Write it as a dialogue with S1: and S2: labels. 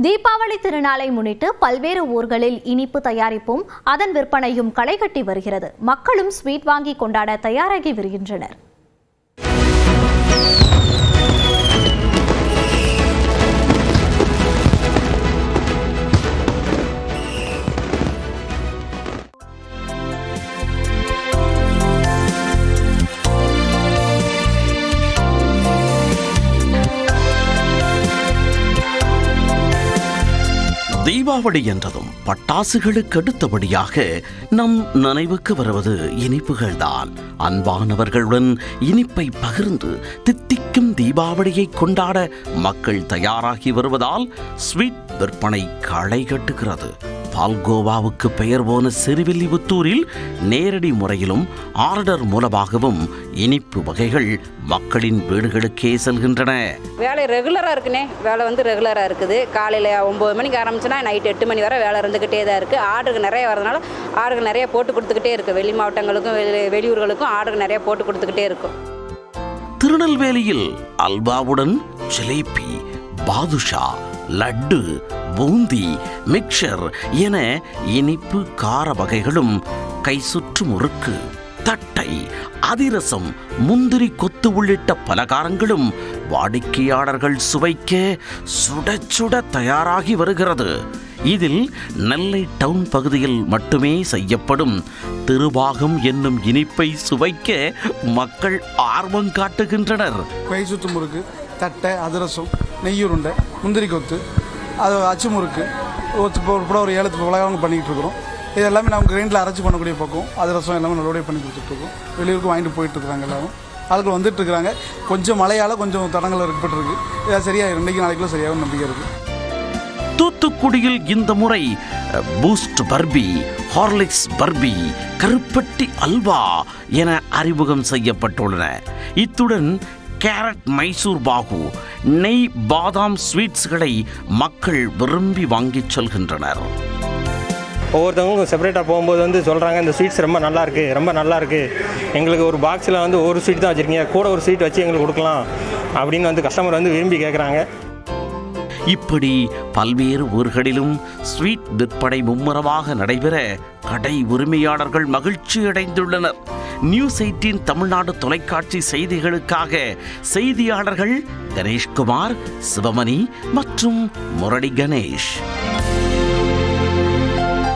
S1: தீபாவளி திருநாளை முன்னிட்டு பல்வேறு ஊர்களில் இனிப்பு தயாரிப்பும் அதன் விற்பனையும் களைகட்டி வருகிறது. மக்களும் ஸ்வீட் வாங்கி கொண்டாட தயாராகி வருகின்றனர்.
S2: தீபாவளி என்றதும் பட்டாசுகளுக்கு அடுத்தபடியாக நம் நினைவுக்கு வருவது இனிப்புகள்தான். அன்பானவர்களுடன் இனிப்பை பகிர்ந்து தித்திக்கும் தீபாவளியை கொண்டாட மக்கள் தயாராகி வருவதால் ஸ்வீட் விற்பனை களை கட்டுகிறது. பால்கோவாவுக்கு பெயர் போன சிறுவில்லிபுத்தூரில் நேரடி முறையிலும் ஆர்டர் மூலமாகவும் இனிப்பு வகைகள் மக்களின் வீடுகளுக்கே செல்கின்றன.
S3: வேலை ரெகுலராக இருக்குனே, வேலை ரெகுலராக இருக்குது. காலையில் 9 மணிக்கு ஆரம்பிச்சுன்னா நைட் 8 மணி வரை வேலை இருந்துக்கிட்டே தான் இருக்குது. ஆர்டருக்கு நிறைய வரதுனால ஆர்டருக்கு நிறைய போட்டு கொடுத்துக்கிட்டே இருக்குது. வெளி மாவட்டங்களுக்கும் வெளியூர்களுக்கும் ஆர்டருக்கு நிறைய போட்டு கொடுத்துக்கிட்டே இருக்கும்.
S2: திருநெல்வேலியில் அல்வாவுடன் ஜிலேபி, பாதுஷா, லட்டு, பூந்தி, மிக்சர் என இனிப்பு கார வகைகளும், கைசுற்று முறுக்கு, தட்டை, அதிரசம், முந்திரி கொத்து உள்ளிட்ட பலகாரங்களும் வாடிக்கையாளர்கள் சுவைக்க சுட சுட தயாராகி வருகிறது. இதில் நெல்லை டவுன் பகுதியில் மட்டுமே செய்யப்படும் திருவாகம் என்னும் இனிப்பை சுவைக்க மக்கள் ஆர்வம் காட்டுகின்றனர்.
S4: கைசுற்று முறுக்கு, தட்டை, அதிரசம், நெய்யுருண்டை, முந்திரி கொத்து, அது அச்சு முறுக்கு கூட ஒரு 7 பலகாரம் பண்ணிக்கிட்டு இருக்கிறோம். இது எல்லாமே நம்ம கிரைண்டில் அரைச்சி பண்ணக்கூடிய பக்கம். அதிரசம் எல்லாமே நல்லபடியாக பண்ணி கொடுத்துட்ருக்கோம். வெளியூருக்கு வாங்கிட்டு போயிட்டுருக்குறாங்க. எல்லாரும் ஆட்கள் வந்துட்டுருக்குறாங்க. கொஞ்சம் மழையால் கொஞ்சம் தடங்கள் ஏற்பட்டுருக்கு. இதாக சரியாக 2 நாளைக்குள்ள சரியாகவும் நம்பிக்கை இருக்குது.
S2: தூத்துக்குடியில் இந்த முறை பூஸ்ட் பர்பி, ஹார்லிக்ஸ் பர்பி, கருப்பட்டி அல்வா என அறிமுகம் செய்யப்பட்டுள்ளன. இத்துடன் கேரட் மைசூர் பாகு, நெய் பாதாம் ஸ்வீட்ஸ்களை மக்கள் விரும்பி வாங்கிச் செல்கின்றனர்.
S5: ஒவ்வொருத்தவங்க செப்பரேட்டாக போகும்போது சொல்கிறாங்க, இந்த ஸ்வீட்ஸ் ரொம்ப நல்லா இருக்குது, எங்களுக்கு ஒரு பாக்ஸில் ஒரு ஸ்வீட் தான் வச்சுருக்கீங்க, கூட ஒரு ஸ்வீட் வச்சு எங்களுக்கு கொடுக்கலாம் அப்படின்னு கஸ்டமர் விரும்பி கேட்குறாங்க.
S2: இப்படி பல்வேறு ஊர்களிலும் ஸ்வீட் விற்பனை மும்முரமாக நடைபெற கடை உரிமையாளர்கள் மகிழ்ச்சி அடைந்துள்ளனர். நியூஸ் 18 தமிழ்நாடு தொலைக்காட்சி செய்திகளுக்காக செய்தியாளர்கள் கணேஷ்குமார், சிவமணி மற்றும் முரளி கணேஷ்.